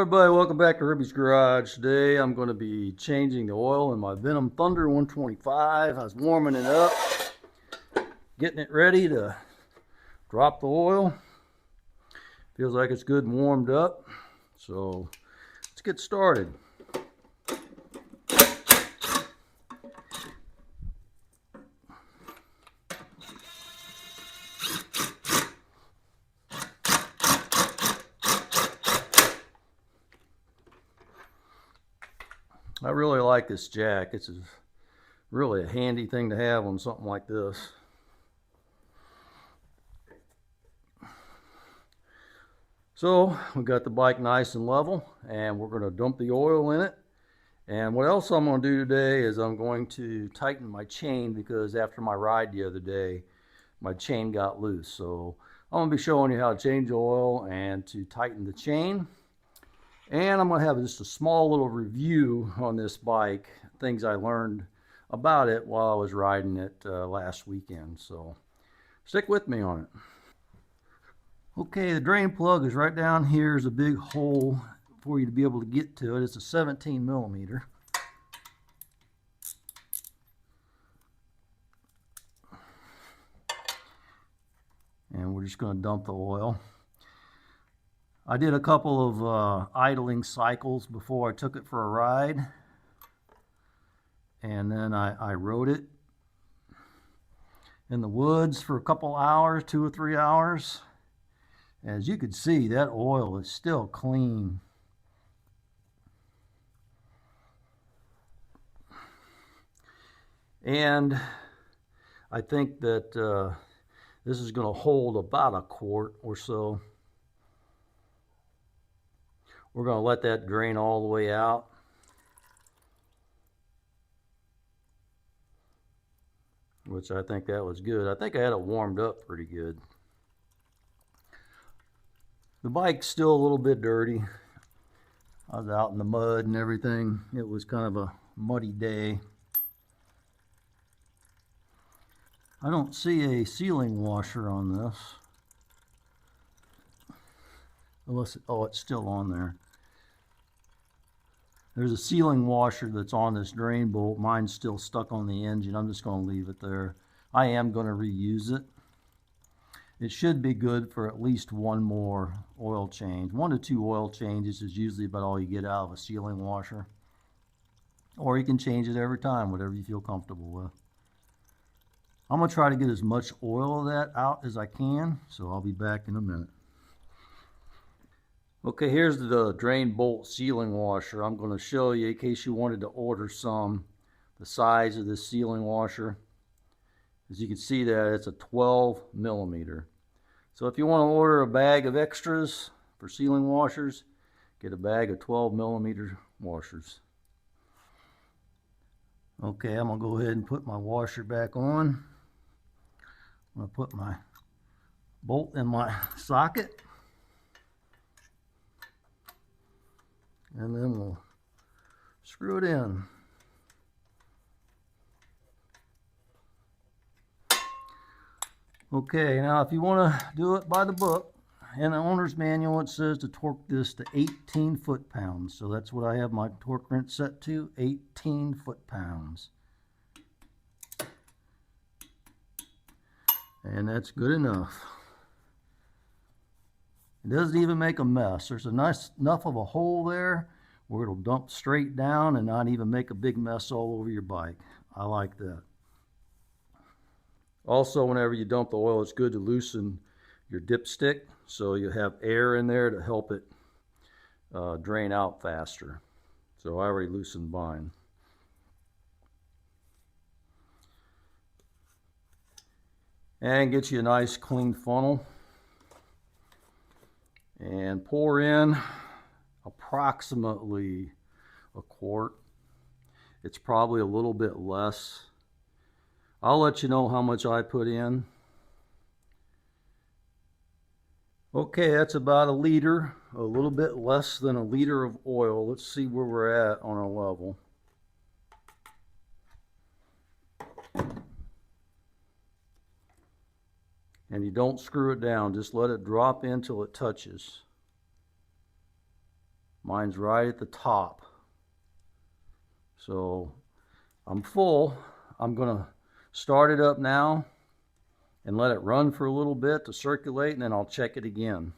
Everybody, welcome back to Herbies Garage. Today I'm going to be changing the oil in my Venom Thunder 125. I was warming it up, getting it ready to drop the oil. Feels like it's good and warmed up. So let's get started. I really like this jack. It's really a handy thing to have on something like this. So we got the bike nice and level, and we're going to dump the oil in it. And what else I'm going to do today is I'm going to tighten my chain, because after my ride the other day, my chain got loose. So I'm going to be showing you how to change oil and to tighten the chain. And I'm going to have just a small little review on this bike, things I learned about it while I was riding it last weekend. So stick with me on it. Okay, the drain plug is right down here. There's a big hole for you to be able to get to it. It's a 17 millimeter. And we're just going to dump the oil. I did a couple of idling cycles before I took it for a ride, and then I rode it in the woods for a couple hours, 2 or 3 hours. As you can see, that oil is still clean. And I think that this is going to hold about a quart or so. We're going to let that drain all the way out. Which I think that was good. I think I had it warmed up pretty good. The bike's still a little bit dirty. I was out in the mud and everything. It was kind of a muddy day. I don't see a sealing washer on this. Unless, oh, it's still on there. There's a sealing washer that's on this drain bolt. Mine's still stuck on the engine. I'm just going to leave it there. I am going to reuse it. It should be good for at least one more oil change. 1 to 2 oil changes is usually about all you get out of a sealing washer. Or you can change it every time, whatever you feel comfortable with. I'm going to try to get as much oil of that out as I can, so I'll be back in a minute. Okay, here's the drain bolt sealing washer. I'm going to show you, in case you wanted to order some, the size of this sealing washer. As you can see that it's a 12 millimeter. So if you want to order a bag of extras for sealing washers, get a bag of 12 millimeter washers. Okay, I'm going to go ahead and put my washer back on. I'm going to put my bolt in my socket. And then we'll screw it in. Okay, now if you want to do it by the book, in the owner's manual it says to torque this to 18 foot-pounds. So that's what I have my torque wrench set to, 18 foot-pounds. And that's good enough. It doesn't even make a mess. There's a nice enough of a hole there where it'll dump straight down and not even make a big mess all over your bike. I like that. Also, whenever you dump the oil, it's good to loosen your dipstick so you have air in there to help it drain out faster. So I already loosened mine. And get you a nice clean funnel. And pour in approximately a quart. It's probably a little bit less. I'll let you know how much I put in. Okay, that's about a liter, a little bit less than a liter of oil. Let's see where we're at on our level. And you don't screw it down, just let it drop in till it touches. Mine's right at the top. So I'm full. I'm gonna start it up now and let it run for a little bit to circulate, and then I'll check it again.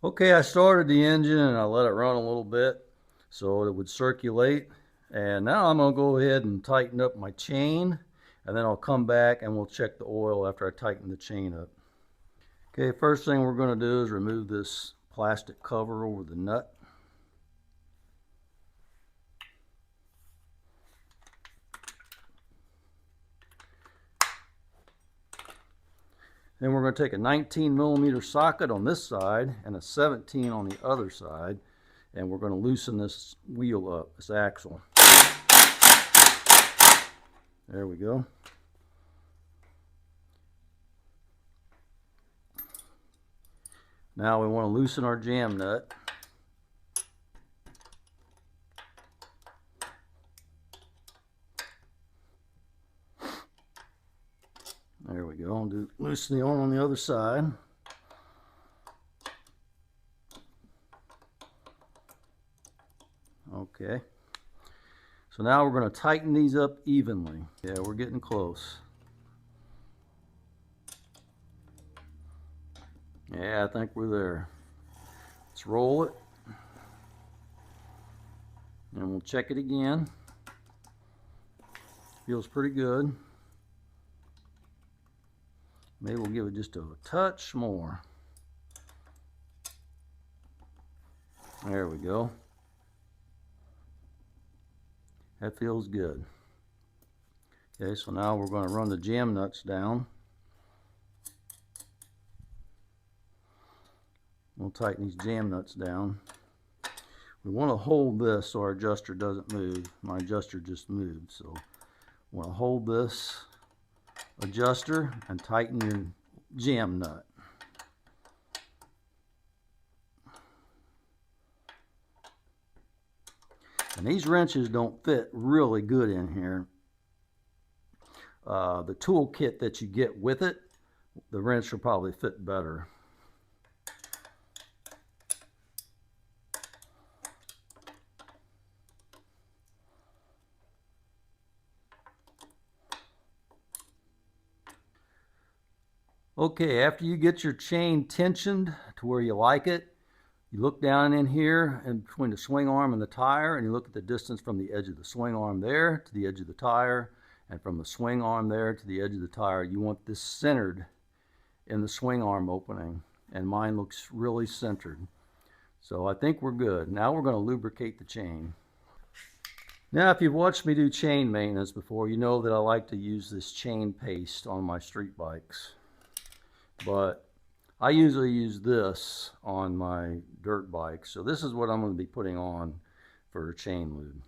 Okay, I started the engine and I let it run a little bit so it would circulate. And now I'm going to go ahead and tighten up my chain, and then I'll come back and we'll check the oil after I tighten the chain up. Okay, first thing we're going to do is remove this plastic cover over the nut. Then we're going to take a 19mm socket on this side and a 17 on the other side, and we're going to loosen this wheel up, this axle. There we go. Now we want to loosen our jam nut. There we go. I'll loosen the one on the other side. Okay. So now we're going to tighten these up evenly. Yeah, we're getting close. Yeah, I think we're there. Let's roll it. And we'll check it again. Feels pretty good. Maybe we'll give it just a touch more. There we go. That feels good. Okay, so now we're going to run the jam nuts down. We'll tighten these jam nuts down. We want to hold this so our adjuster doesn't move. My adjuster just moved, so we want to hold this adjuster and tighten your jam nut. And these wrenches don't fit really good in here. The tool kit that you get with it, the wrench will probably fit better. Okay, after you get your chain tensioned to where you like it, you look down in here and between the swing arm and the tire, and you look at the distance from the edge of the swing arm there to the edge of the tire, and from the swing arm there to the edge of the tire. You want this centered in the swing arm opening, and mine looks really centered. So I think we're good. Now we're going to lubricate the chain. Now, if you've watched me do chain maintenance before, you know that I like to use this chain paste on my street bikes. But I usually use this on my dirt bike. So this is what I'm going to be putting on for chain lube.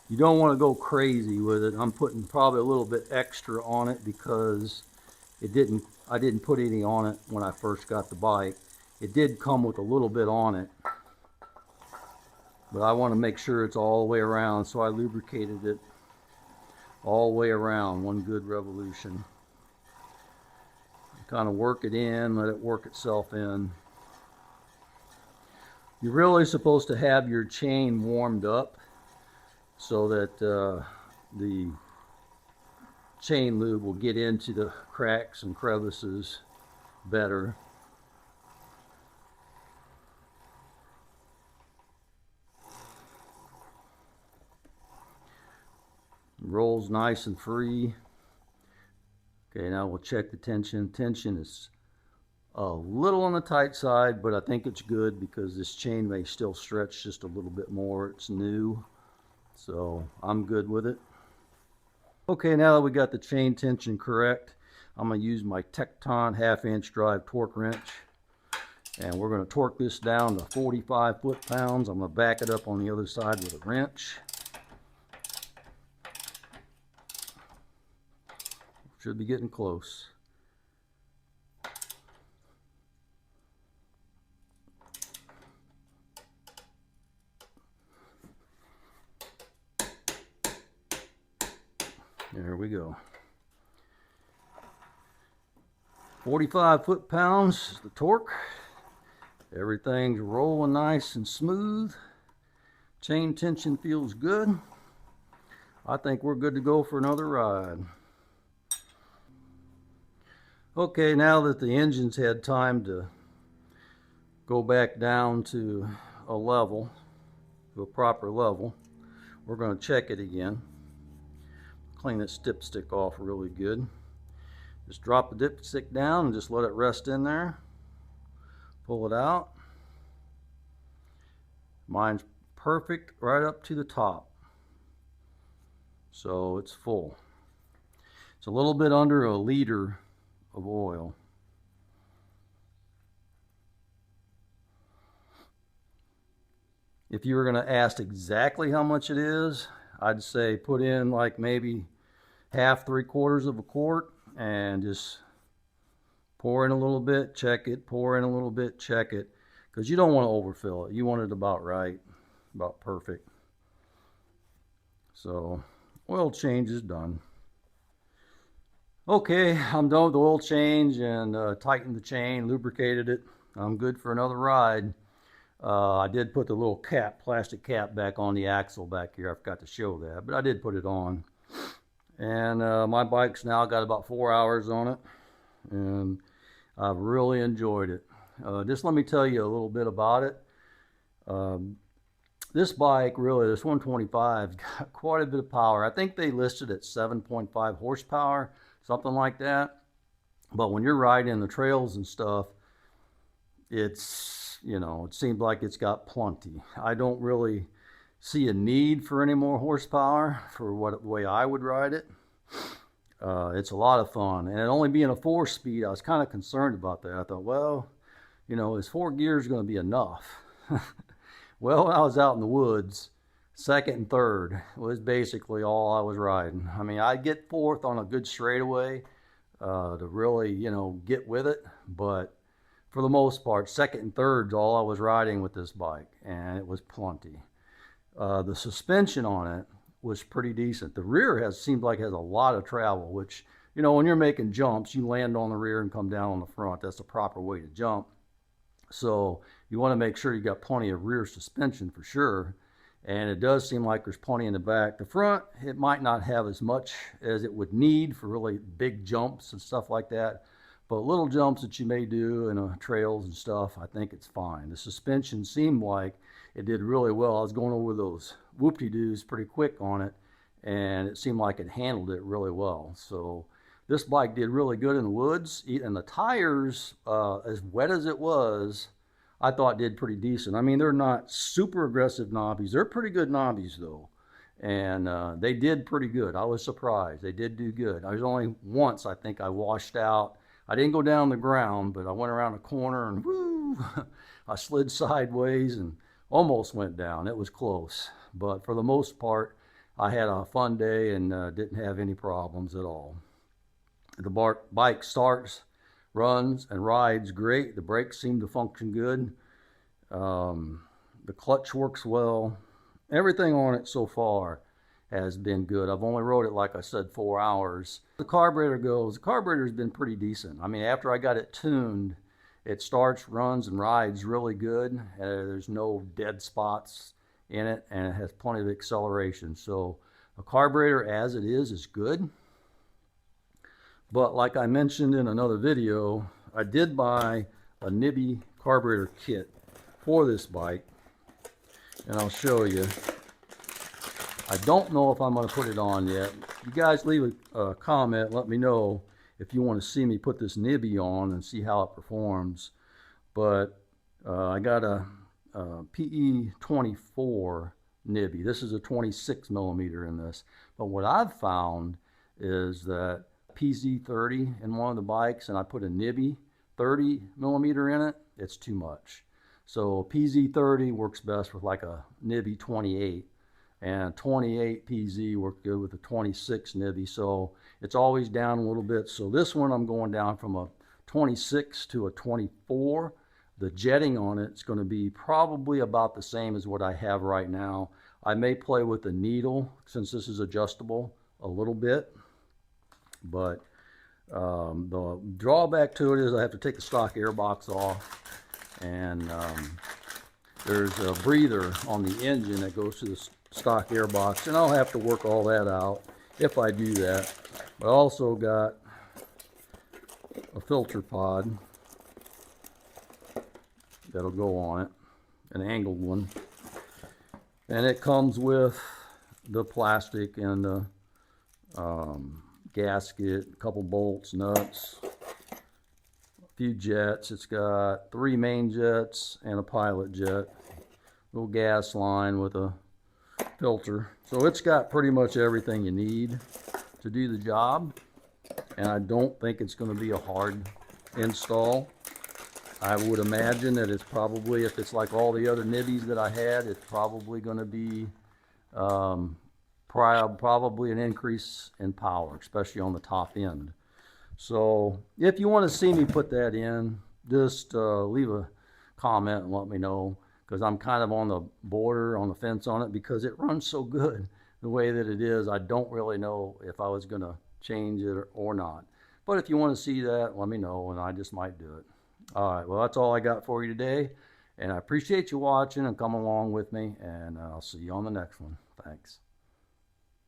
You don't want to go crazy with it. I'm putting probably a little bit extra on it because I didn't put any on it when I first got the bike. It did come with a little bit on it, but I want to make sure it's all the way around, so I lubricated it all the way around, one good revolution. Kind of work it in, let it work itself in. You're really supposed to have your chain warmed up so that the chain lube will get into the cracks and crevices better. Rolls nice and free. Okay, now we'll check the tension. Tension is a little on the tight side, but I think it's good because this chain may still stretch just a little bit more. It's new, so I'm good with it. Okay, now that we got the chain tension correct, I'm going to use my Tecton 1/2-inch drive torque wrench, And we're going to torque this down to 45 foot-pounds. I'm going to back it up on the other side with a wrench. Should be getting close. There we go. 45 foot-pounds is the torque. Everything's rolling nice and smooth. Chain tension feels good. I think we're good to go for another ride. Okay, now that the engine's had time to go back down to a level, to a proper level, we're going to check it again. Clean this dipstick off really good. Just drop the dipstick down and just let it rest in there. Pull it out. Mine's perfect right up to the top. So it's full. It's a little bit under a liter of oil. If you were going to ask exactly how much it is, I'd say put in like maybe half, 3/4 of a quart and just pour in a little bit, check it, pour in a little bit, check it, because you don't want to overfill it. You want it about right, about perfect. So oil change is done. Okay, I'm done with the oil change and tightened the chain, lubricated it. I'm good for another ride. I did put the little cap, plastic cap back on the axle back here. I forgot to show that, but I did put it on. And my bike's now got about 4 hours on it, and I've really enjoyed it. Just let me tell you a little bit about it. This bike, really, this 125, got quite a bit of power. I think they listed at 7.5 horsepower, something like that. But when you're riding the trails and stuff, it's, you know, it seems like it's got plenty. I don't really see a need for any more horsepower for the way I would ride it. It's a lot of fun, and it only being a 4-speed, I was kind of concerned about that. I thought, well, you know, is 4 gears going to be enough? Well, when I was out in the woods, second and third was basically all I was riding. I mean, I'd get fourth on a good straightaway to really, you know, get with it, but for the most part, second and third's all I was riding with this bike, and it was plenty. The suspension on it was pretty decent. The rear seemed like it has a lot of travel, which, you know, when you're making jumps, you land on the rear and come down on the front. That's the proper way to jump. So you want to make sure you got plenty of rear suspension for sure. And it does seem like there's plenty in the back. The front, it might not have as much as it would need for really big jumps and stuff like that. But little jumps that you may do in trails and stuff, I think it's fine. The suspension seemed like it did really well. I was going over those whoop-de-doos pretty quick on it, and it seemed like it handled it really well. So this bike did really good in the woods, and the tires, as wet as it was, I thought did pretty decent. I mean, they're not super aggressive knobbies. They're pretty good knobbies, though. And they did pretty good. I was surprised. They did do good. I was only once, I think, I washed out. I didn't go down the ground, but I went around a corner and woo, I slid sideways and almost went down. It was close. But for the most part, I had a fun day and didn't have any problems at all. The bike starts, runs, and rides great. The brakes seem to function good. The clutch works well. Everything on it so far has been good. I've only rode it, like I said, 4 hours. The carburetor goes, the carburetor's been pretty decent. I mean, after I got it tuned, it starts, runs, and rides really good. There's no dead spots in it, and it has plenty of acceleration. So the carburetor as it is good. But like I mentioned in another video, I did buy a nibby carburetor kit for this bike, and I'll show you. I don't know if I'm going to put it on yet. You guys leave a comment, let me know if you want to see me put this nibby on and see how it performs. But I got a PE24 nibby. This is a 26 millimeter in this. But what I've found is that PZ30 in one of the bikes, and I put a nibby 30 millimeter in it, it's too much. So PZ30 works best with like a nibby 28, and 28 PZ worked good with a 26 nibby. So it's always down a little bit. So this one I'm going down from a 26 to a 24. The jetting on it's going to be probably about the same as what I have right now. I may play with the needle since this is adjustable a little bit, but the drawback to it is I have to take the stock airbox off, and there's a breather on the engine that goes to the stock airbox, and I'll have to work all that out if I do that. But I also got a filter pod that'll go on it, an angled one, and it comes with the plastic and the gasket, a couple bolts, nuts, a few jets. It's got 3 main jets and a pilot jet, little gas line with a filter. So it's got pretty much everything you need to do the job, and I don't think it's going to be a hard install. I would imagine that it's probably, if it's like all the other nibbies that I had, it's probably going to be probably an increase in power, especially on the top end. So if you want to see me put that in, just leave a comment and let me know, because I'm kind of on the border, on the fence on it, because it runs so good the way that it is. I don't really know if I was going to change it or not. But if you want to see that, let me know, and I just might do it. All right, well, that's all I got for you today, and I appreciate you watching and coming along with me, and I'll see you on the next one. Thanks.